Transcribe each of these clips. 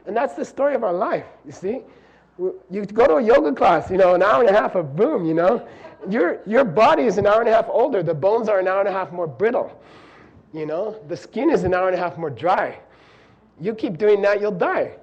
And that's the story of our life, you see. You go to a yoga class, an hour and a half of boom, Your body is an hour and a half older. The bones are an hour and a half more brittle. The skin is an hour and a half more dry. You keep doing that, you'll die,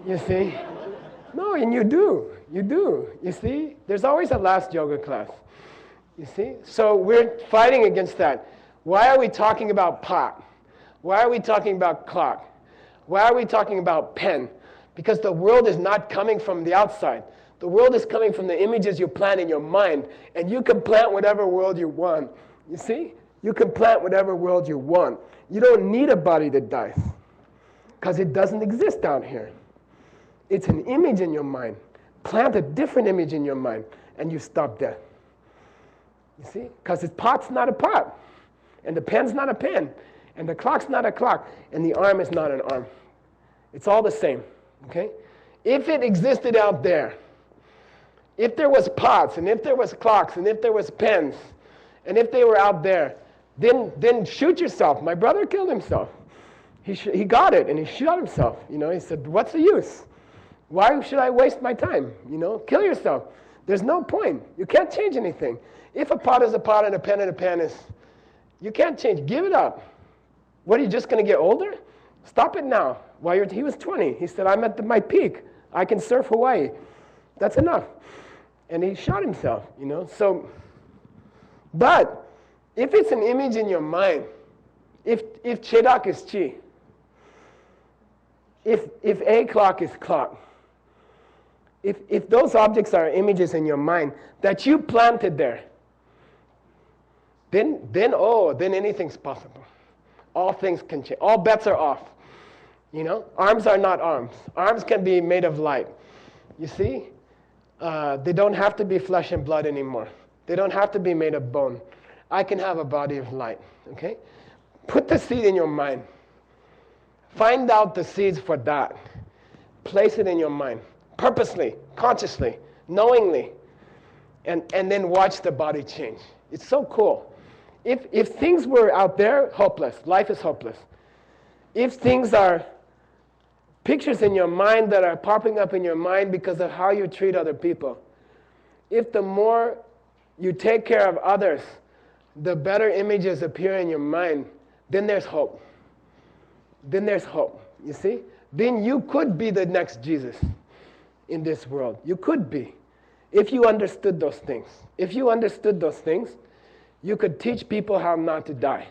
you see. No, and you do, you see. There's always a last yoga class, you see. So we're fighting against that. Why are we talking about pot? Why are we talking about clock? Why are we talking about pen? Because the world is not coming from the outside. The world is coming from the images you plant in your mind. And you can plant whatever world you want. You see? You can plant whatever world you want. You don't need a body that dies. Because it doesn't exist out here. It's an image in your mind. Plant a different image in your mind, and you stop death. You see? Because the pot's not a pot. And the pen's not a pen. And the clock's not a clock. And the arm is not an arm. It's all the same. Okay? If it existed out there, if there was pots, and if there was clocks, and if there was pens, and if they were out there, then shoot yourself. My brother killed himself. He got it, and he shot himself. He said, what's the use? Why should I waste my time? Kill yourself. There's no point. You can't change anything. If a pot is a pot and a pen is, you can't change. Give it up. What, are you just going to get older? Stop it now. He was 20. He said, I'm at my peak. I can surf Hawaii. That's enough. And he shot himself, So, but if it's an image in your mind, if Chedak is Chi, if a clock is clock, if those objects are images in your mind that you planted there, then anything's possible. All things can change. All bets are off. Arms are not arms. Arms can be made of light. You see? They don't have to be flesh and blood anymore. They don't have to be made of bone. I can have a body of light. Okay? Put the seed in your mind. Find out the seeds for that. Place it in your mind. Purposely, consciously, knowingly. And then watch the body change. It's so cool. If things were out there, hopeless. Life is hopeless. If things are pictures in your mind that are popping up in your mind because of how you treat other people, if the more you take care of others, the better images appear in your mind, then there's hope. Then there's hope, you see? Then you could be the next Jesus in this world. You could be, if you understood those things. If you understood those things, you could teach people how not to die,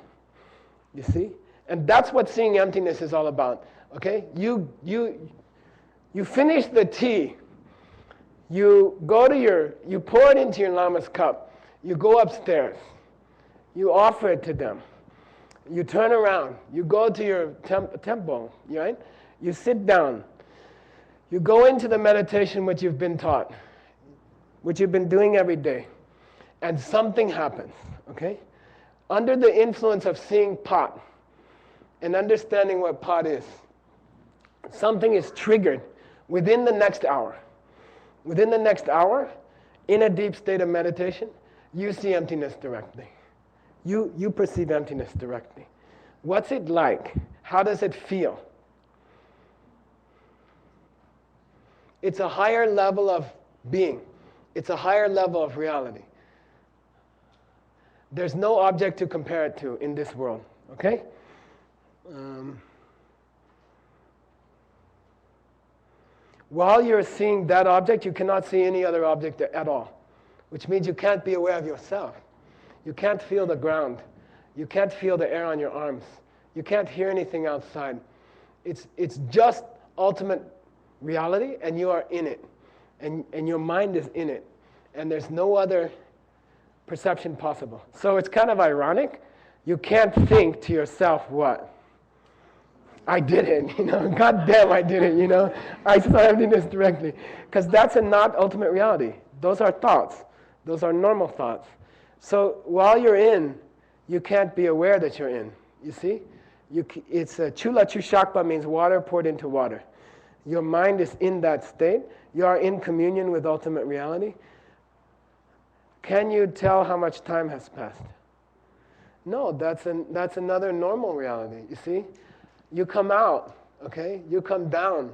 you see? And that's what seeing emptiness is all about, okay? You finish the tea. You pour it into your lama's cup. You go upstairs. You offer it to them. You turn around. You go to your temple, right? You sit down. You go into the meditation which you've been taught, which you've been doing every day, and something happens, okay? Under the influence of seeing pot and understanding what pot is, something is triggered within the next hour. Within the next hour, in a deep state of meditation, you see emptiness directly. You perceive emptiness directly. What's it like? How does it feel? It's a higher level of being. It's a higher level of reality. There's no object to compare it to in this world, okay? While you're seeing that object, you cannot see any other object at all, which means you can't be aware of yourself. You can't feel the ground. You can't feel the air on your arms. You can't hear anything outside. It's just ultimate reality, and you are in it. And your mind is in it. And there's no other perception possible. So it's kind of ironic. You can't think to yourself, what? I did it, God damn, I did it, I saw emptiness directly. Because that's not ultimate reality. Those are thoughts. Those are normal thoughts. So while you're in, you can't be aware that you're in, you see? It's chula chushakpa means water poured into water. Your mind is in that state. You are in communion with ultimate reality. Can you tell how much time has passed? No, that's another normal reality, you see? You come out, okay? You come down.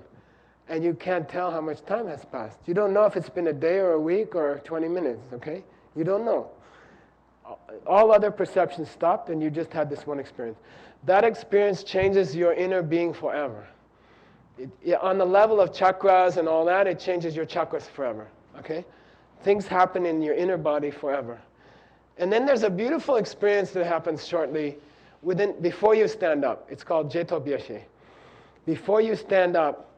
and you can't tell how much time has passed. You don't know if it's been a day or a week or 20 minutes, okay? You don't know. All other perceptions stopped, and you just had this one experience. That experience changes your inner being forever. On the level of chakras and all that, it changes your chakras forever, okay? Things happen in your inner body forever. And then there's a beautiful experience that happens shortly before you stand up. It's called Jeto Geshe. Before you stand up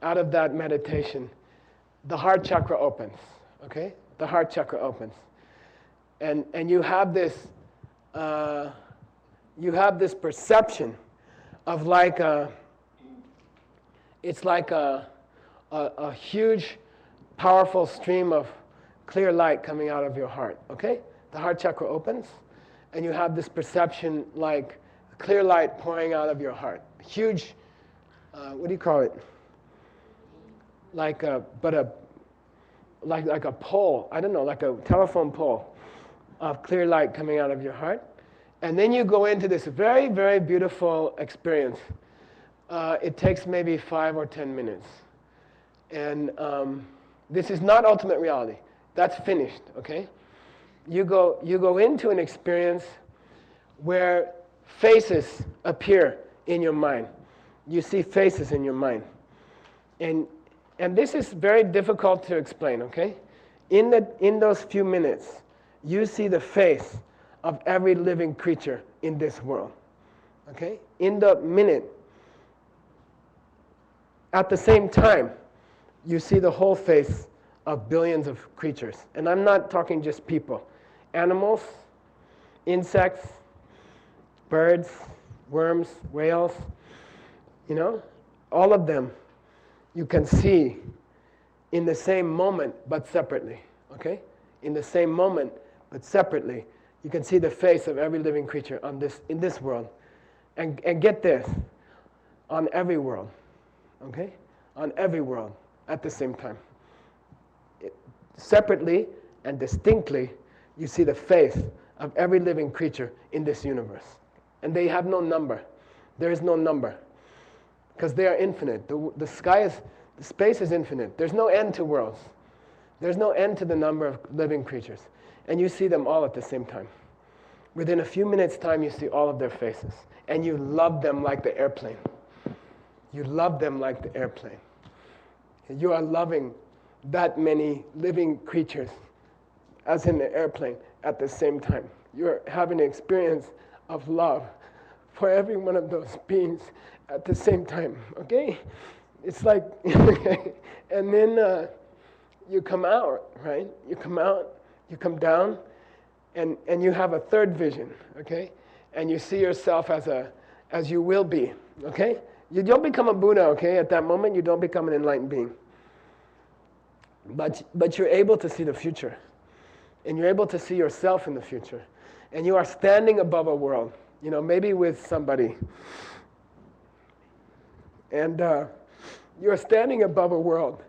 out of that meditation, the heart chakra opens, okay? The heart chakra opens. And you have this perception of it's like a huge, powerful stream of clear light coming out of your heart, okay? The heart chakra opens, and you have this perception like clear light pouring out of your heart. Huge, what do you call it? Like a pole, I don't know, like a telephone pole of clear light coming out of your heart. And then you go into this very, very beautiful experience. It takes maybe 5 or 10 minutes. And this is not ultimate reality. That's finished, okay? You go into an experience where faces appear in your mind. You see faces in your mind. And this is very difficult to explain, okay? In those few minutes, you see the face of every living creature in this world, okay? In the minute, at the same time, you see the whole face of billions of creatures. And I'm not talking just people. Animals, insects, birds, worms, whales, all of them you can see in the same moment but separately, okay? In the same moment but separately, you can see the face of every living creature in this world. And get this, on every world, okay? On every world at the same time. Separately and distinctly, you see the face of every living creature in this universe. And they have no number. There is no number. Because they are infinite. The space is infinite. There's no end to worlds. There's no end to the number of living creatures. And you see them all at the same time. Within a few minutes' time, you see all of their faces. And you love them like the airplane. You love them like the airplane. You are loving that many living creatures as in the airplane at the same time. You're having an experience of love for every one of those beings at the same time, okay? It's like, and then you come out, right? You come out, you come down, and you have a third vision, okay? And you see yourself as you will be, okay? You don't become a Buddha, okay? At that moment, you don't become an enlightened being. But you're able to see the future. And you're able to see yourself in the future. And you are standing above a world, maybe with somebody. And you're standing above a world,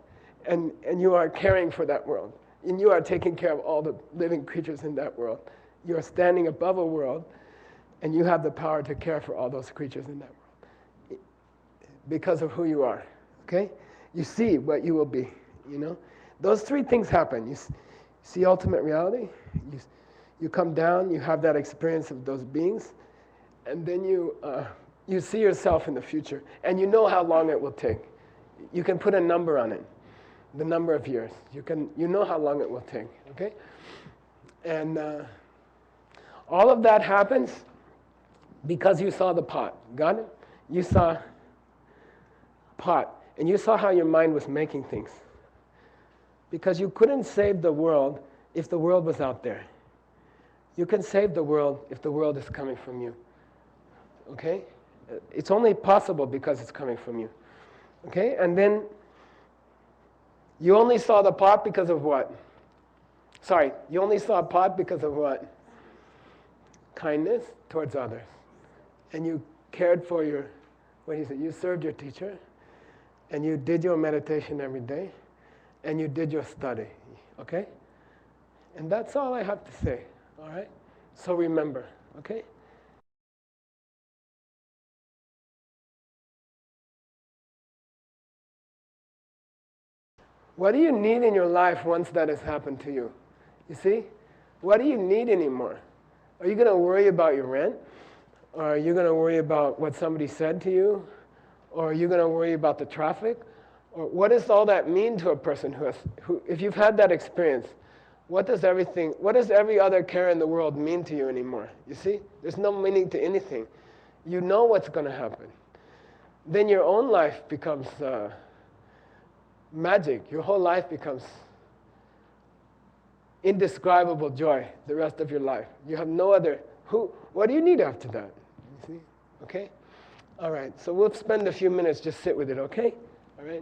and you are caring for that world. And you are taking care of all the living creatures in that world. You are standing above a world, and you have the power to care for all those creatures in that world. Because of who you are, okay? You see what you will be, Those three things happen. You see ultimate reality, you come down, you have that experience of those beings, and then you see yourself in the future, and you know how long it will take. You can put a number on it, the number of years. You know how long it will take, okay? And all of that happens because you saw the pot. Got it? You saw pot, and you saw how your mind was making things. Because you couldn't save the world if the world was out there. You can save the world if the world is coming from you. Okay? It's only possible because it's coming from you. Okay? And then you only saw the pot because of what? Sorry, you only saw a pot because of what? Kindness towards others. And you cared for you served your teacher, and you did your meditation every day, and you did your study, okay? And that's all I have to say, all right? So remember, okay? What do you need in your life once that has happened to you? You see? What do you need anymore? Are you going to worry about your rent? Or are you going to worry about what somebody said to you? Or are you going to worry about the traffic? Or what does all that mean to a person who, if you've had that experience, what does every other care in the world mean to you anymore? You see? There's no meaning to anything. You know what's going to happen. Then your own life becomes magic. Your whole life becomes indescribable joy the rest of your life. You have no other, what do you need after that? You see? Okay? All right, so we'll spend a few minutes just sit with it, okay? All right?